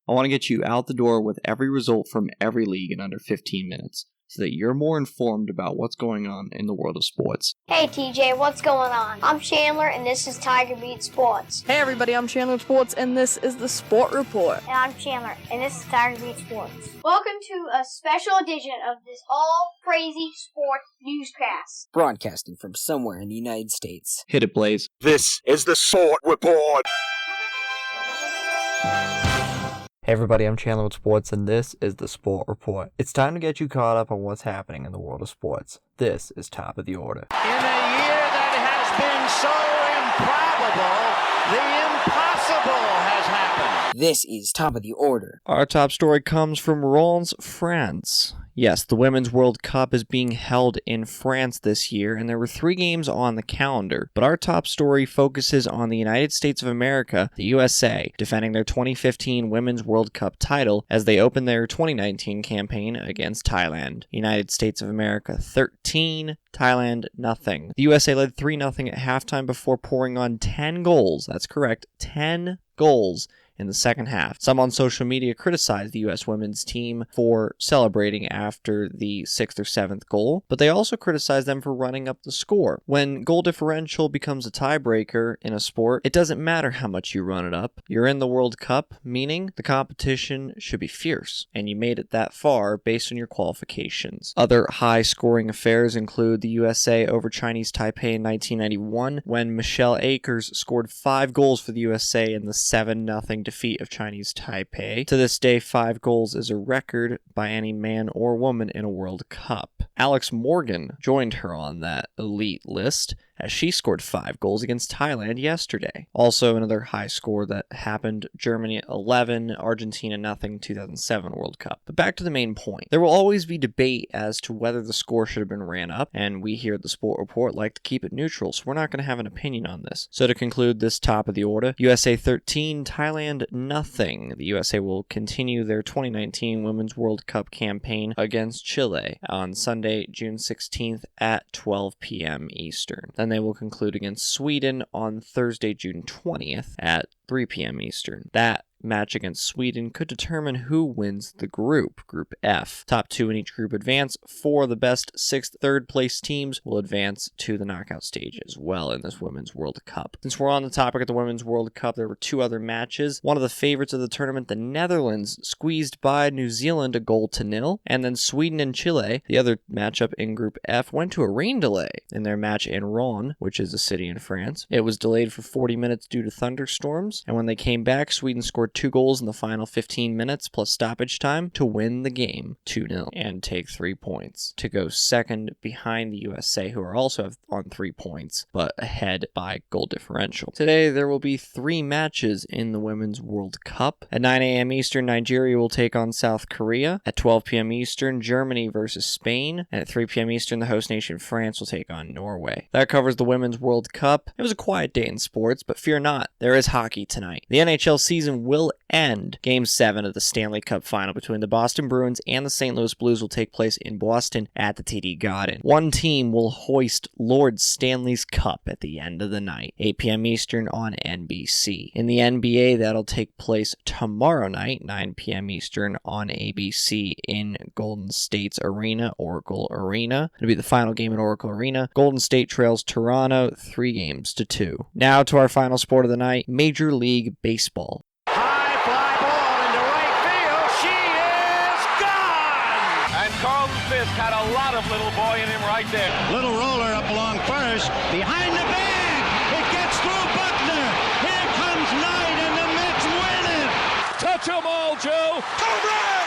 I want to get you out the door with every result from every league in under 15 minutes, so that you're more informed about what's going on in the world of sports. Hey TJ, what's going on? I'm Chandler and this is Tiger Beat Sports. Hey everybody, I'm Chandler Sports and this is the Sport Report. And I'm Chandler and this is Tiger Beat Sports. Welcome to a special edition of this all crazy sports newscast. Broadcasting from somewhere in the United States. Hit it, Blaze. This is the Sport Report. Hey everybody, I'm Chandler with Sports, and this is the Sport Report. It's time to get you caught up on what's happening in the world of sports. This is Top of the Order. In a year that has been so improbable, the impossible has happened. This is Top of the Order. Our top story comes from Reims, France. Yes, the Women's World Cup is being held in France this year, and there were 3 games on the calendar. But our top story focuses on the United States of America, the USA, defending their 2015 Women's World Cup title as they open their 2019 campaign against Thailand. United States of America 13, Thailand nothing. The USA led 3-0 at halftime before pouring on 10 goals. That's correct, 10 goals in the second half. Some on social media criticized the U.S. women's team for celebrating after the 6th or 7th goal, but they also criticized them for running up the score. When goal differential becomes a tiebreaker in a sport, it doesn't matter how much you run it up. You're in the World Cup, meaning the competition should be fierce, and you made it that far based on your qualifications. Other high-scoring affairs include the USA over Chinese Taipei in 1991, when Michelle Akers scored 5 goals for the USA in the 7-0 defeat of Chinese Taipei. To this day, 5 goals is a record by any man or woman in a World Cup. Alex Morgan joined her on that elite list, as she scored 5 goals against Thailand yesterday. Also, another high score that happened, Germany 11, Argentina nothing, 2007 World Cup. But back to the main point. There will always be debate as to whether the score should have been ran up, and we here at the Sport Report like to keep it neutral, so we're not going to have an opinion on this. So to conclude this top of the order, USA 13, Thailand nothing. The USA will continue their 2019 Women's World Cup campaign against Chile on Sunday, June 16th at 12 p.m. Eastern. Then they will conclude against Sweden on Thursday, June 20th at 3 p.m. Eastern. That match against Sweden could determine who wins the group, Group F. Top 2 in each group advance. 4 of the best 6th, 3rd place teams will advance to the knockout stage as well in this Women's World Cup. Since we're on the topic of the Women's World Cup, there were 2 other matches. One of the favorites of the tournament, the Netherlands, squeezed by New Zealand 1-0, and then Sweden and Chile, the other matchup in Group F, went to a rain delay in their match in Rouen, which is a city in France. It was delayed for 40 minutes due to thunderstorms, and when they came back, Sweden scored 2 goals in the final 15 minutes plus stoppage time to win the game 2-0 and take 3 points to go second behind the USA, who are also on 3 points but ahead by goal differential. Today there will be 3 matches in the Women's World Cup. At 9 a.m. Eastern, Nigeria will take on South Korea. At 12 p.m. Eastern, Germany versus Spain. And at 3 p.m. Eastern, the host nation France will take on Norway. That covers the Women's World Cup. It was a quiet day in sports, but fear not, there is hockey tonight. The NHL season will end. Game 7 of the Stanley Cup final between the Boston Bruins and the St. Louis Blues will take place in Boston at the TD Garden. One team will hoist Lord Stanley's Cup at the end of the night, 8 p.m. Eastern on NBC. In the NBA, that'll take place tomorrow night, 9 p.m. Eastern on ABC in Golden State's arena, Oracle Arena. It'll be the final game at Oracle Arena. Golden State trails Toronto 3-2. Now to our final sport of the night, Major League Baseball. Fisk had a lot of little boy in him right there. Little roller up along first. Behind the bag. It gets through Buckner. Here comes Knight and the Mets win it. Touch 'em all, Joe. Home run!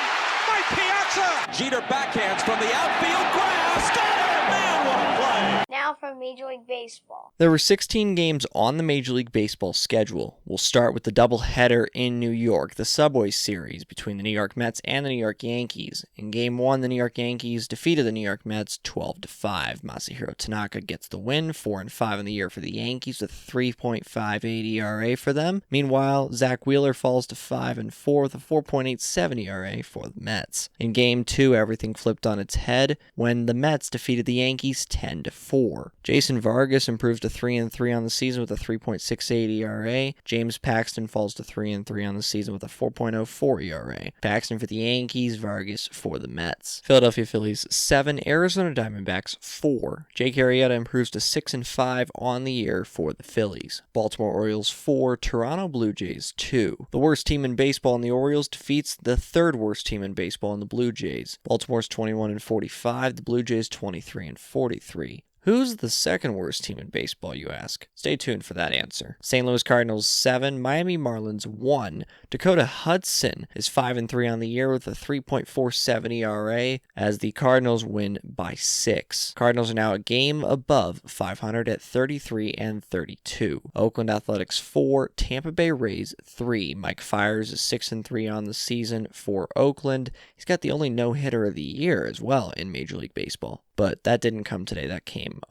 Mike Piazza. Jeter backhands from the outfield grass. Got it! Man, what a play! Now from Major League Baseball. There were 16 games on the Major League Baseball schedule. We'll start with the doubleheader in New York, the Subway Series between the New York Mets and the New York Yankees. In Game 1, the New York Yankees defeated the New York Mets 12-5. Masahiro Tanaka gets the win, 4-5 in the year for the Yankees with 3.58 ERA for them. Meanwhile, Zach Wheeler falls to 5-4 with a 4.87 ERA for the Mets. In Game 2, everything flipped on its head when the Mets defeated the Yankees 10-4. homer. Jason Vargas improves to 3-3 on the season with a 3.68 ERA. James Paxton falls to 3-3 on the season with a 4.04 ERA. Paxton for the Yankees, Vargas for the Mets. Philadelphia Phillies 7, Arizona Diamondbacks 4. Jake Arrieta improves to 6-5 on the year for the Phillies. Baltimore Orioles 4, Toronto Blue Jays 2. The worst team in baseball in the Orioles defeats the third worst team in baseball in the Blue Jays. Baltimore's 21-45, the Blue Jays 23-43. Who's the second worst team in baseball, you ask? Stay tuned for that answer. St. Louis Cardinals 7, Miami Marlins 1. Dakota Hudson is 5-3 on the year with a 3.47 ERA as the Cardinals win by 6. Cardinals are now a game above 500 at 33-32. Oakland Athletics 4, Tampa Bay Rays 3. Mike Fiers is 6-3 on the season for Oakland. He's got the only no-hitter of the year as well in Major League Baseball. But that didn't come today. That came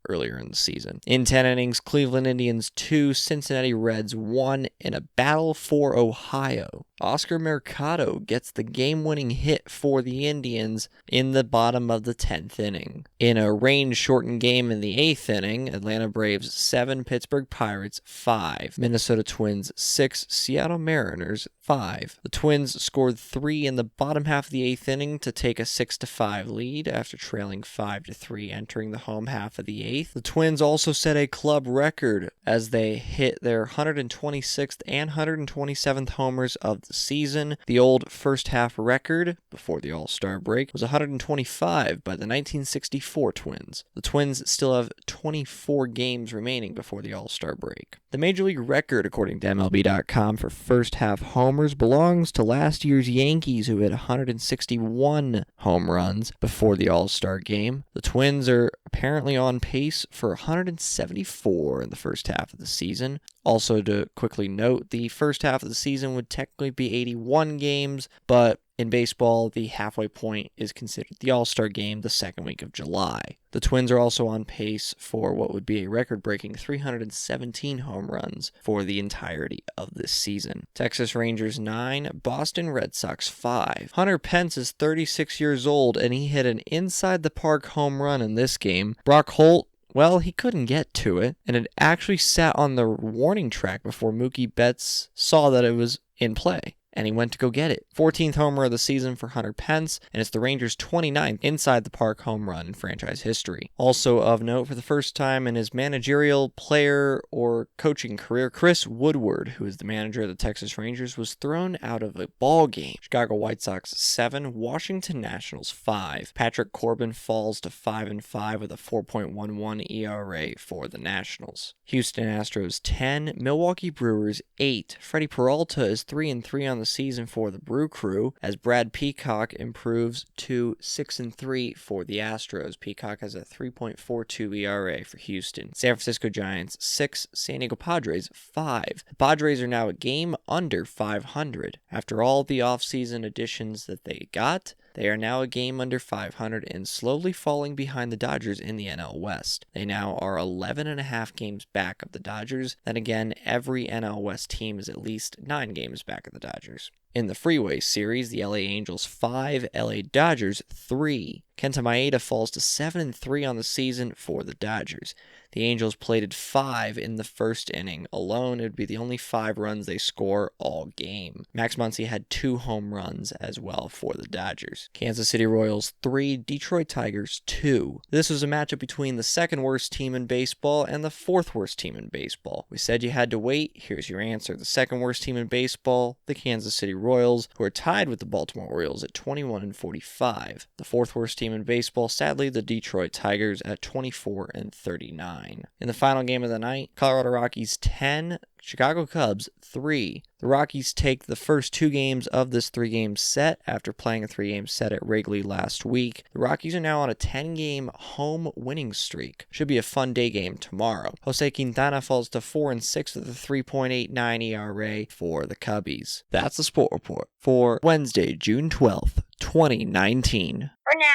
earlier in the season. In 10 innings, Cleveland Indians 2, Cincinnati Reds 1 in a battle for Ohio. Oscar Mercado gets the game-winning hit for the Indians in the bottom of the 10th inning. In a rain-shortened game in the 8th inning, Atlanta Braves 7, Pittsburgh Pirates 5, Minnesota Twins 6, Seattle Mariners 5. The Twins scored 3 in the bottom half of the 8th inning to take a 6-5 lead after trailing 5-3 entering the home half of the 8th. The Twins also set a club record as they hit their 126th and 127th homers of the season. The old first half record before the All-Star break was 125 by the 1964 Twins. The Twins still have 24 games remaining before the All-Star break. The Major League record, according to MLB.com, for first half homers belongs to last year's Yankees, who hit 161 home runs before the All-Star game. The Twins are apparently on pace for 174 in the first half of the season. Also, to quickly note, the first half of the season would technically be 81 games, but in baseball, the halfway point is considered the All-Star game the second week of July. The Twins are also on pace for what would be a record-breaking 317 home runs for the entirety of this season. Texas Rangers 9, Boston Red Sox 5. Hunter Pence is 36 years old, and he hit an inside-the-park home run in this game. Brock Holt, well, he couldn't get to it, and it actually sat on the warning track before Mookie Betts saw that it was in play, and he went to go get it. 14th homer of the season for Hunter Pence, and it's the Rangers' 29th inside-the-park home run in franchise history. Also of note, for the first time in his managerial, player, or coaching career, Chris Woodward, who is the manager of the Texas Rangers, was thrown out of a ball game. Chicago White Sox 7, Washington Nationals 5. Patrick Corbin falls to 5-5 with a 4.11 ERA for the Nationals. Houston Astros 10, Milwaukee Brewers 8. Freddie Peralta is 3-3 on the season for the Brew Crew as Brad Peacock improves to 6-3 for the Astros. Peacock has a 3.42 ERA for Houston. San Francisco Giants 6, San Diego Padres 5. The Padres are now a game under 500. After all the offseason additions that they got, they are now a game under 500 and slowly falling behind the Dodgers in the NL West. They now are 11.5 games back of the Dodgers. Then again, every NL West team is at least 9 games back of the Dodgers. In the Freeway Series, the LA Angels 5, LA Dodgers 3. Kenta Maeda falls to 7-3 on the season for the Dodgers. The Angels plated 5 in the first inning. Alone, it would be the only 5 runs they score all game. Max Muncy had 2 home runs as well for the Dodgers. Kansas City Royals 3, Detroit Tigers 2. This was a matchup between the second worst team in baseball and the fourth worst team in baseball. We said you had to wait. Here's your answer. The second worst team in baseball, the Kansas City Royals, who are tied with the Baltimore Orioles at 21-45. The fourth worst team in baseball, sadly, the Detroit Tigers at 24-39. In the final game of the night, Colorado Rockies 10, Chicago Cubs 3. The Rockies take the first 2 games of this 3-game set after playing a 3-game set at Wrigley last week. The Rockies are now on a 10-game home winning streak. Should be a fun day game tomorrow. Jose Quintana falls to 4-6 with a 3.89 ERA for the Cubbies. That's the Sport Report for Wednesday, June 12th, 2019. For now,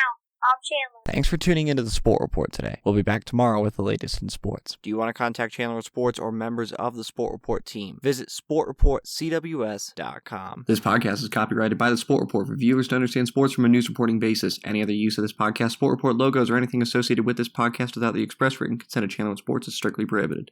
I'm Chandler. Thanks for tuning into the Sport Report today. We'll be back tomorrow with the latest in sports. Do you want to contact Chandler Sports or members of the Sport Report team? Visit sportreportcws.com. This podcast is copyrighted by the Sport Report for viewers to understand sports from a news reporting basis. Any other use of this podcast, Sport Report logos, or anything associated with this podcast without the express written consent of Chandler Sports is strictly prohibited.